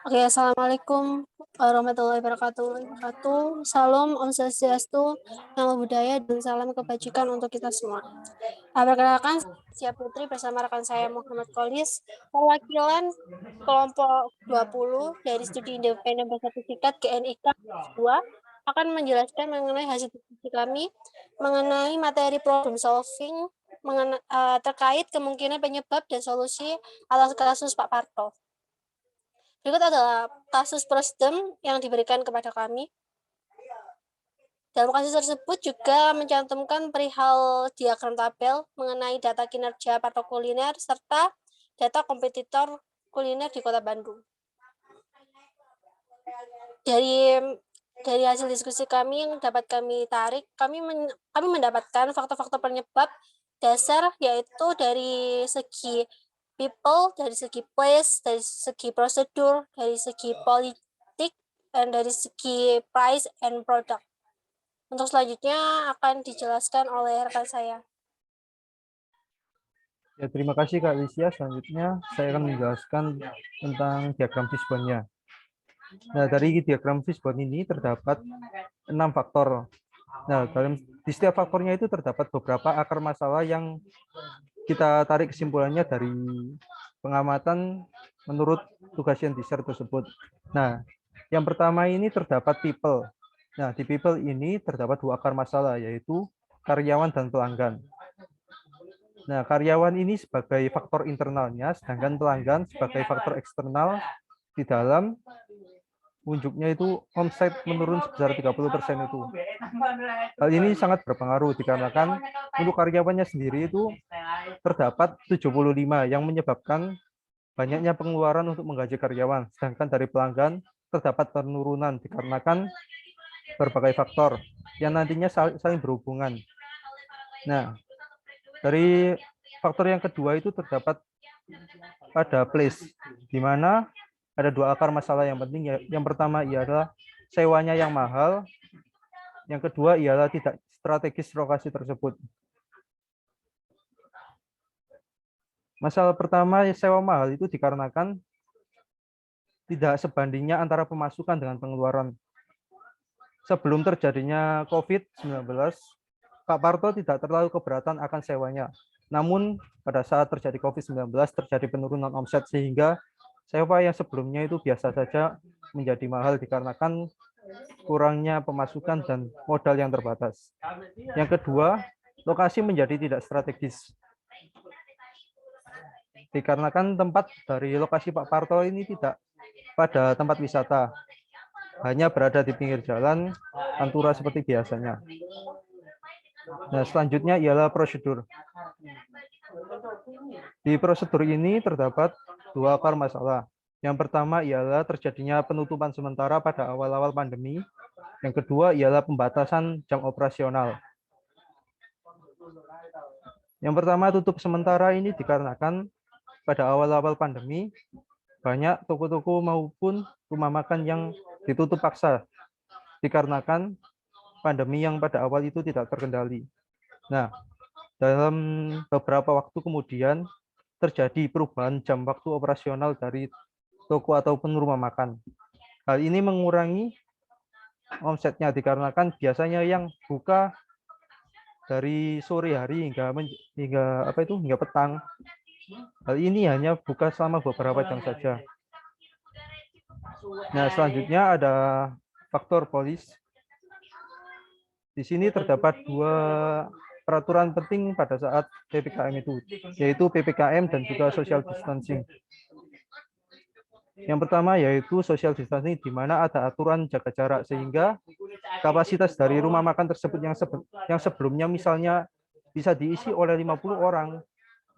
Oke, assalamualaikum warahmatullahi wabarakatuh. Salam, Om Swastiastu, Namo Buddhaya, dan salam kebajikan untuk kita semua. Perkenalkan, saya Putri bersama rekan saya Muhammad Kolis, perwakilan kelompok 20 dari Studi Independen Bersertifikat GNIK 2 akan menjelaskan mengenai hasil diskusi kami mengenai materi problem solving terkait kemungkinan penyebab dan solusi atas kasus Pak Parto. Berikut adalah kasus prosedem yang diberikan kepada kami. Dalam kasus tersebut juga mencantumkan perihal diagram tabel mengenai data kinerja Parto Kuliner serta data kompetitor kuliner di Kota Bandung. Dari hasil diskusi kami yang dapat kami tarik, kami mendapatkan faktor-faktor penyebab dasar, yaitu dari segi people, dari segi place, dari segi prosedur, dari segi politik, dan dari segi price and product. Untuk selanjutnya akan dijelaskan oleh rekan saya. Ya, terima kasih Kak Lisya. Selanjutnya saya akan menjelaskan tentang diagram fishbone-nya. Nah, dari diagram fishbone ini terdapat 6 faktor. Nah, di setiap faktornya itu terdapat beberapa akar masalah yang kita tarik kesimpulannya dari pengamatan menurut tugas saintisir tersebut. Nah, yang pertama ini terdapat people. Nah, di people ini terdapat 2 akar masalah, yaitu karyawan dan pelanggan. Nah, karyawan ini sebagai faktor internalnya, sedangkan pelanggan sebagai faktor eksternal di dalam unjuknya itu omset menurun sebesar 30% itu. Hal ini sangat berpengaruh dikarenakan untuk karyawannya sendiri itu terdapat 75 yang menyebabkan banyaknya pengeluaran untuk menggaji karyawan, sedangkan dari pelanggan terdapat penurunan dikarenakan berbagai faktor yang nantinya saling berhubungan. Nah, dari faktor yang kedua itu terdapat pada place, di mana ada 2 akar masalah yang penting. Yang pertama ialah sewanya yang mahal, yang kedua ialah tidak strategis lokasi tersebut. Masalah pertama, sewa mahal itu dikarenakan tidak sebandingnya antara pemasukan dengan pengeluaran. Sebelum terjadinya COVID-19, Pak Parto tidak terlalu keberatan akan sewanya. Namun pada saat terjadi COVID-19 terjadi penurunan omset sehingga sewa yang sebelumnya itu biasa saja menjadi mahal dikarenakan kurangnya pemasukan dan modal yang terbatas. Yang kedua, lokasi menjadi tidak strategis. Dikarenakan tempat dari lokasi Pak Parto ini tidak pada tempat wisata, hanya berada di pinggir jalan pantura seperti biasanya. Nah, selanjutnya ialah prosedur. Di prosedur ini terdapat 2 akar masalah. Yang pertama ialah terjadinya penutupan sementara pada awal-awal pandemi. Yang kedua ialah pembatasan jam operasional. Yang pertama, tutup sementara ini dikarenakan pada awal-awal pandemi banyak toko-toko maupun rumah makan yang ditutup paksa dikarenakan pandemi yang pada awal itu tidak terkendali. Nah, dalam beberapa waktu kemudian terjadi perubahan jam waktu operasional dari toko ataupun rumah makan. Hal ini mengurangi omsetnya dikarenakan biasanya yang buka dari sore hari hingga petang. Hal ini hanya buka selama beberapa jam saja. Nah, selanjutnya ada faktor polis. Di sini terdapat 2 peraturan penting pada saat PPKM itu, yaitu PPKM dan juga social distancing. Yang pertama yaitu social distancing, di mana ada aturan jaga jarak sehingga kapasitas dari rumah makan tersebut yang sebelumnya misalnya bisa diisi oleh 50 orang,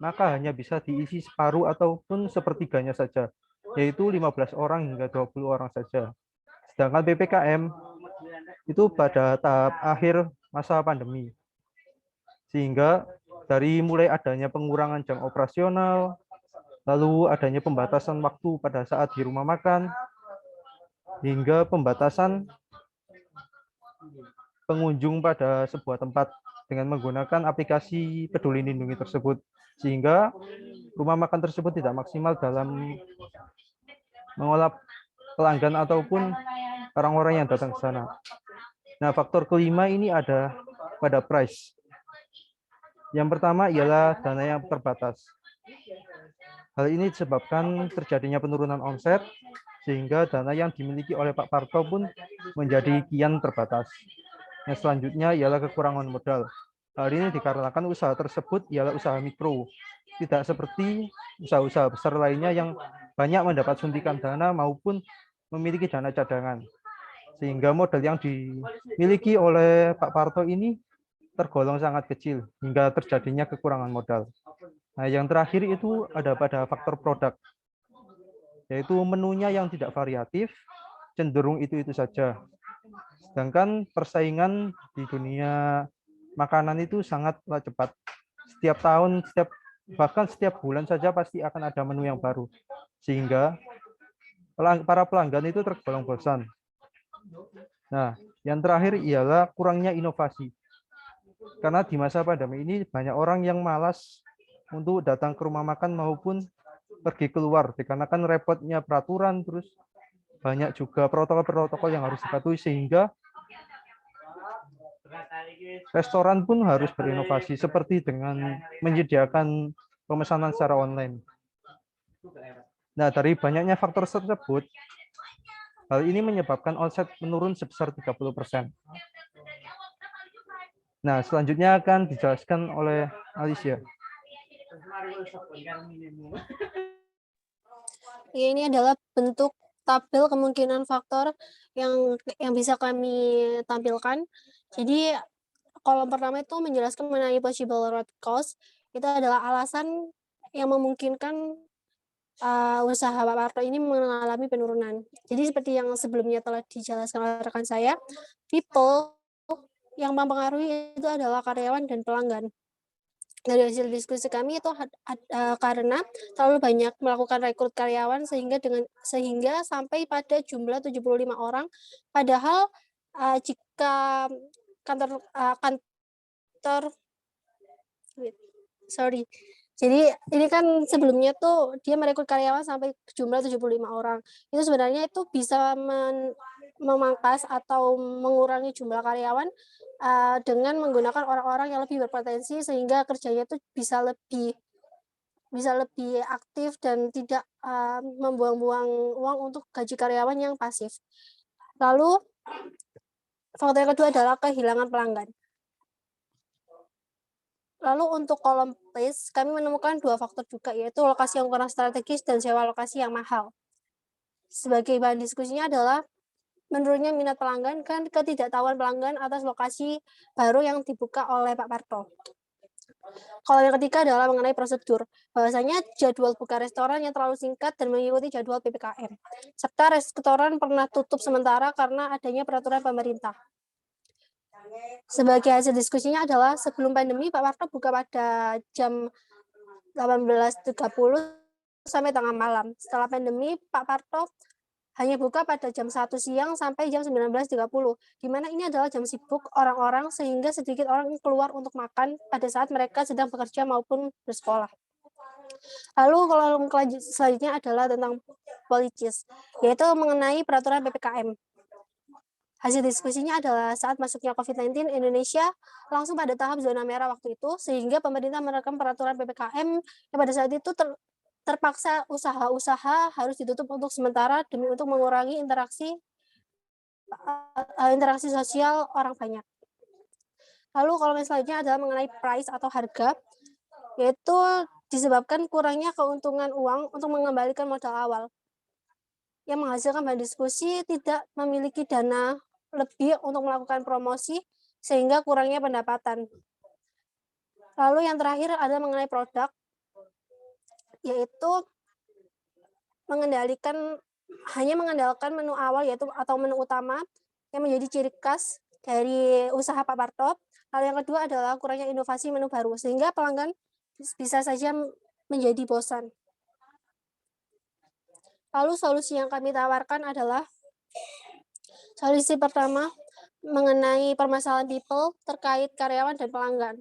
maka hanya bisa diisi separuh ataupun sepertiganya saja, yaitu 15 orang hingga 20 orang saja. Sedangkan PPKM itu pada tahap akhir masa pandemi. Sehingga dari mulai adanya pengurangan jam operasional, lalu adanya pembatasan waktu pada saat di rumah makan, hingga pembatasan pengunjung pada sebuah tempat dengan menggunakan aplikasi Peduli Lindungi tersebut, sehingga rumah makan tersebut tidak maksimal dalam mengolah pelanggan ataupun orang-orang yang datang ke sana. Nah, faktor kelima ini ada pada price. Yang pertama ialah dana yang terbatas. Hal ini disebabkan terjadinya penurunan omset, sehingga dana yang dimiliki oleh Pak Parto pun menjadi kian terbatas. Yang selanjutnya ialah kekurangan modal. Hal ini dikarenakan usaha tersebut ialah usaha mikro, tidak seperti usaha-usaha besar lainnya yang banyak mendapat suntikan dana maupun memiliki dana cadangan. Sehingga modal yang dimiliki oleh Pak Parto ini tergolong sangat kecil hingga terjadinya kekurangan modal. Nah, yang terakhir itu ada pada faktor produk, yaitu menunya yang tidak variatif, cenderung itu-itu saja. Sedangkan persaingan di dunia makanan itu sangatlah cepat. Setiap tahun, bahkan setiap bulan saja pasti akan ada menu yang baru. Sehingga para pelanggan itu tergolong bosan. Nah, yang terakhir ialah kurangnya inovasi. Karena di masa pandemi ini banyak orang yang malas untuk datang ke rumah makan maupun pergi keluar, dikarenakan repotnya peraturan, terus banyak juga protokol-protokol yang harus dipatuhi, sehingga restoran pun harus berinovasi seperti dengan menyediakan pemesanan secara online. Nah, dari banyaknya faktor tersebut, hal ini menyebabkan omset menurun sebesar 30%. Nah, selanjutnya akan dijelaskan oleh Alicia. Ya, ini adalah bentuk tabel kemungkinan faktor yang bisa kami tampilkan. Jadi kolom pertama itu menjelaskan mengenai possible root cause. Itu adalah alasan yang memungkinkan usaha Pak Parto ini mengalami penurunan. Jadi seperti yang sebelumnya telah dijelaskan oleh rekan saya, people yang mempengaruhi itu adalah karyawan dan pelanggan. Dari hasil diskusi kami itu karena terlalu banyak melakukan rekrut karyawan sehingga sampai pada jumlah 75 orang, padahal jika kantor sorry. Jadi ini kan sebelumnya tuh dia merekrut karyawan sampai jumlah 75 orang. Itu sebenarnya itu bisa memangkas atau mengurangi jumlah karyawan dengan menggunakan orang-orang yang lebih berpotensi, sehingga kerjanya tuh bisa lebih aktif dan tidak membuang-buang uang untuk gaji karyawan yang pasif. Lalu faktor yang kedua adalah kehilangan pelanggan. Lalu untuk kolom place, kami menemukan dua faktor juga, yaitu lokasi yang kurang strategis dan sewa lokasi yang mahal. Sebagai bahan diskusinya adalah menurunnya minat pelanggan dan ketidaktahuan pelanggan atas lokasi baru yang dibuka oleh Pak Parto. Kolom yang ketiga adalah mengenai prosedur, bahwasanya jadwal buka restoran yang terlalu singkat dan mengikuti jadwal PPKM, serta restoran pernah tutup sementara karena adanya peraturan pemerintah. Sebagai hasil diskusinya adalah sebelum pandemi Pak Parto buka pada jam 18.30 sampai tengah malam. Setelah pandemi Pak Parto hanya buka pada jam 1 siang sampai jam 19.30, di mana ini adalah jam sibuk orang-orang, sehingga sedikit orang keluar untuk makan pada saat mereka sedang bekerja maupun bersekolah. Lalu kolom selanjutnya adalah tentang politis, yaitu mengenai peraturan PPKM. Hasil diskusinya adalah saat masuknya COVID-19, Indonesia langsung pada tahap zona merah waktu itu, sehingga pemerintah menerapkan peraturan PPKM yang pada saat itu terpaksa usaha-usaha harus ditutup untuk sementara demi untuk mengurangi interaksi sosial orang banyak. Lalu kalau selanjutnya adalah mengenai price atau harga, yaitu disebabkan kurangnya keuntungan uang untuk mengembalikan modal awal, yang menghasilkan bahan diskusi tidak memiliki dana lebih untuk melakukan promosi, sehingga kurangnya pendapatan. Lalu yang terakhir adalah mengenai produk, yaitu hanya mengandalkan menu awal atau menu utama yang menjadi ciri khas dari usaha Pak Parto. Lalu yang kedua adalah kurangnya inovasi menu baru, sehingga pelanggan bisa saja menjadi bosan. Lalu solusi yang kami tawarkan adalah solusi pertama, mengenai permasalahan people terkait karyawan dan pelanggan.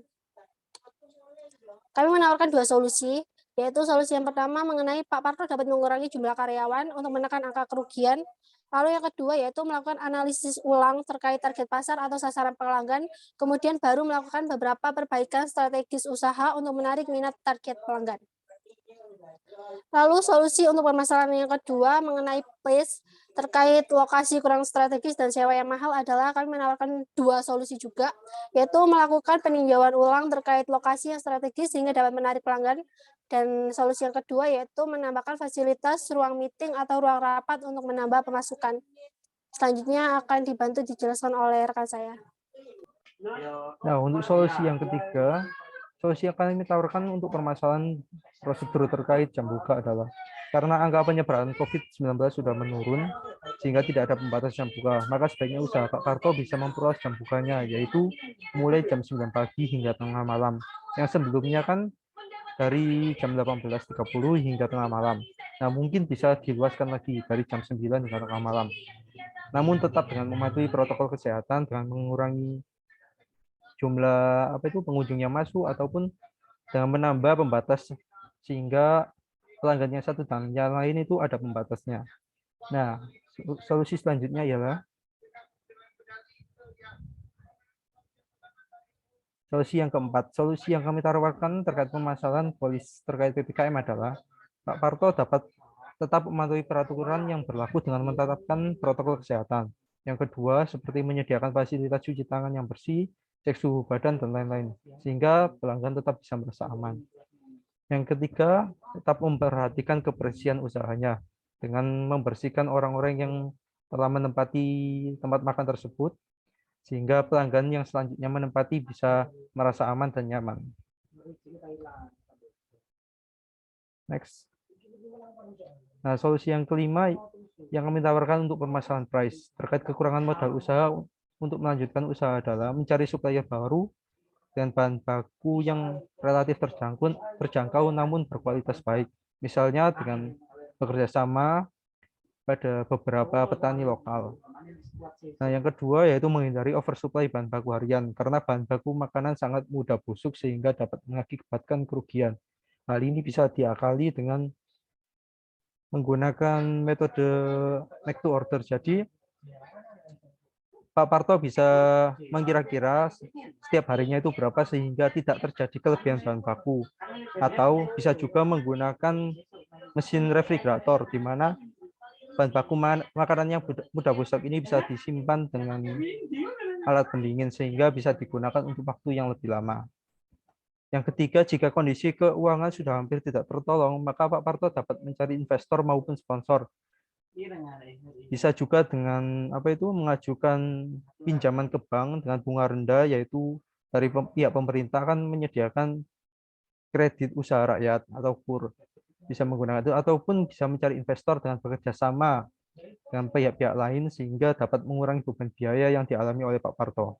Kami menawarkan dua solusi, yaitu solusi yang pertama mengenai Pak Parto dapat mengurangi jumlah karyawan untuk menekan angka kerugian. Lalu yang kedua yaitu melakukan analisis ulang terkait target pasar atau sasaran pelanggan, kemudian baru melakukan beberapa perbaikan strategis usaha untuk menarik minat target pelanggan. Lalu solusi untuk permasalahan yang kedua mengenai place terkait lokasi kurang strategis dan sewa yang mahal adalah kami menawarkan dua solusi juga, yaitu melakukan peninjauan ulang terkait lokasi yang strategis sehingga dapat menarik pelanggan, dan solusi yang kedua yaitu menambahkan fasilitas ruang meeting atau ruang rapat untuk menambah pemasukan. Selanjutnya akan dibantu dijelaskan oleh rekan saya. Nah, untuk solusi yang ketiga, solusi yang kami tawarkan untuk permasalahan prosedur terkait jam buka adalah karena angka penyebaran COVID-19 sudah menurun sehingga tidak ada pembatas jam buka, maka sebaiknya usaha Pak Parto bisa memperluas jam bukanya, yaitu mulai jam 9 pagi hingga tengah malam. Yang sebelumnya kan dari jam 18.30 hingga tengah malam. Nah, mungkin bisa diluaskan lagi dari jam 9 hingga tengah malam. Namun tetap dengan mematuhi protokol kesehatan dengan mengurangi jumlah pengunjung yang masuk ataupun dengan menambah pembatas sehingga pelanggan yang satu dan yang lain itu ada pembatasnya. Nah, solusi selanjutnya ialah solusi yang keempat. Solusi yang kami tawarkan terkait permasalahan polis terkait PPKM adalah Pak Parto dapat tetap mematuhi peraturan yang berlaku dengan menetapkan protokol kesehatan. Yang kedua, seperti menyediakan fasilitas cuci tangan yang bersih, cek suhu badan, dan lain-lain, sehingga pelanggan tetap bisa merasa aman. Yang ketiga, tetap memperhatikan kebersihan usahanya dengan membersihkan orang-orang yang telah menempati tempat makan tersebut, sehingga pelanggan yang selanjutnya menempati bisa merasa aman dan nyaman. Next. Nah, solusi yang kelima yang kami tawarkan untuk permasalahan price terkait kekurangan modal usaha untuk melanjutkan usaha adalah mencari supplier baru dengan bahan baku yang relatif terjangkau namun berkualitas baik. Misalnya dengan bekerja sama pada beberapa petani lokal. Nah, yang kedua yaitu menghindari oversupply bahan baku harian karena bahan baku makanan sangat mudah busuk sehingga dapat mengakibatkan kerugian. Hal ini bisa diakali dengan menggunakan metode make to order. Jadi Pak Parto bisa mengkira-kira setiap harinya itu berapa sehingga tidak terjadi kelebihan bahan baku. Atau bisa juga menggunakan mesin refrigerator di mana bahan baku makanan yang mudah busuk ini bisa disimpan dengan alat pendingin sehingga bisa digunakan untuk waktu yang lebih lama. Yang ketiga, jika kondisi keuangan sudah hampir tidak tertolong, maka Pak Parto dapat mencari investor maupun sponsor. Bisa juga dengan mengajukan pinjaman ke bank dengan bunga rendah, yaitu dari pihak pemerintah akan menyediakan kredit usaha rakyat atau KUR. Bisa menggunakan itu ataupun bisa mencari investor dengan bekerja sama dengan pihak-pihak lain sehingga dapat mengurangi beban biaya yang dialami oleh Pak Parto.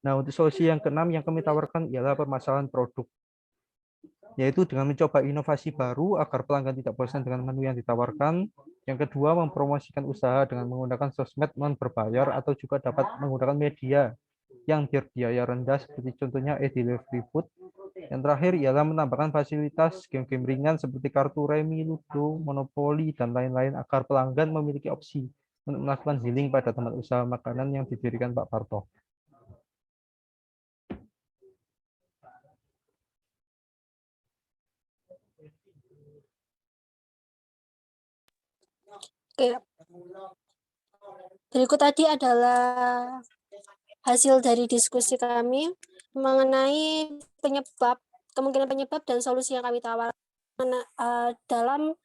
Nah, untuk solusi yang keenam yang kami tawarkan ialah permasalahan produk, yaitu dengan mencoba inovasi baru agar pelanggan tidak bosan dengan menu yang ditawarkan. Yang kedua, mempromosikan usaha dengan menggunakan sosmed non berbayar atau juga dapat menggunakan media yang berbiaya rendah seperti contohnya e-delivery food. Yang terakhir ialah menambahkan fasilitas game-game ringan seperti kartu remi, ludo, monopoli, dan lain-lain agar pelanggan memiliki opsi untuk melakukan healing pada tempat usaha makanan yang didirikan Pak Parto. Oke. Berikut tadi adalah hasil dari diskusi kami mengenai kemungkinan penyebab dan solusi yang kami tawarkan dalam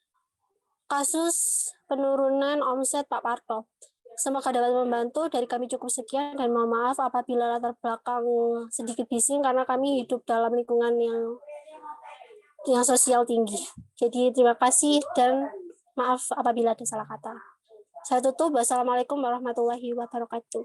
kasus penurunan omset Pak Parto. Semoga dapat membantu. Dari kami cukup sekian dan mohon maaf apabila latar belakang sedikit bising karena kami hidup dalam lingkungan yang sosial tinggi. Jadi terima kasih dan maaf apabila ada salah kata. Saya tutup. Wassalamualaikum warahmatullahi wabarakatuh.